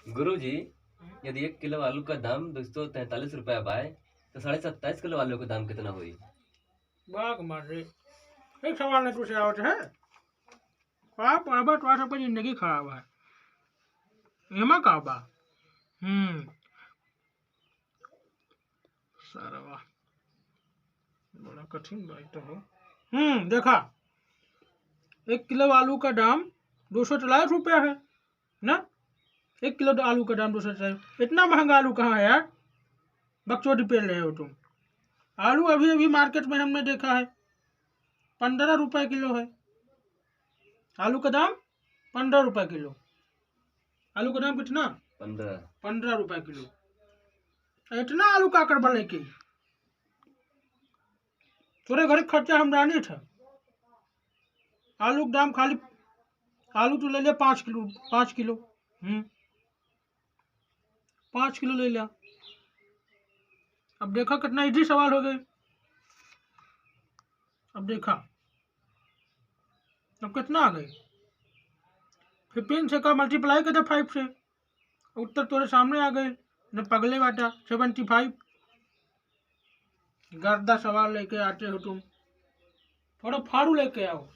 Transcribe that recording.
गुरुजी, यदि 1 किलो आलू का दाम 243 रुपया बाय तो 27.5 किलो आलू का दाम कितना हुई? बाग मारे एक सवाल ने तुझसे आवत है आप पढ़बा तो सबकी जिंदगी खराब है एमा का बा सारा वाह बड़ा कठिन बात तो हो देखा 1 किलो आलू का दाम 243 रुपया है ना। 1 किलो आलू का दाम 243, इतना महंगा आलू कहाँ है यार, बकचोदी पेल रहे हो तुम। आलू अभी अभी मार्केट में हमने देखा है 15 रुपए किलो है। आलू का दाम 15 रुपए किलो। आलू का दाम कितना? 15 रुपए किलो। इतना आलू का कर बने की थोड़े घर खर्चा हम जानी था। आलू का दाम खाली आलू तो ले लिया 5 किलो 5 किलो 5 किलो ले लिया। अब देखा कितना इजी सवाल हो गए। अब देखा अब कितना आ गए 15 से का मल्टीप्लाई कर दे 5 से, उत्तर तेरे सामने आ गए न पगले बाटा 75। गर्दा सवाल लेके आते हो तुम, थोड़ा फाड़ू लेके आओ।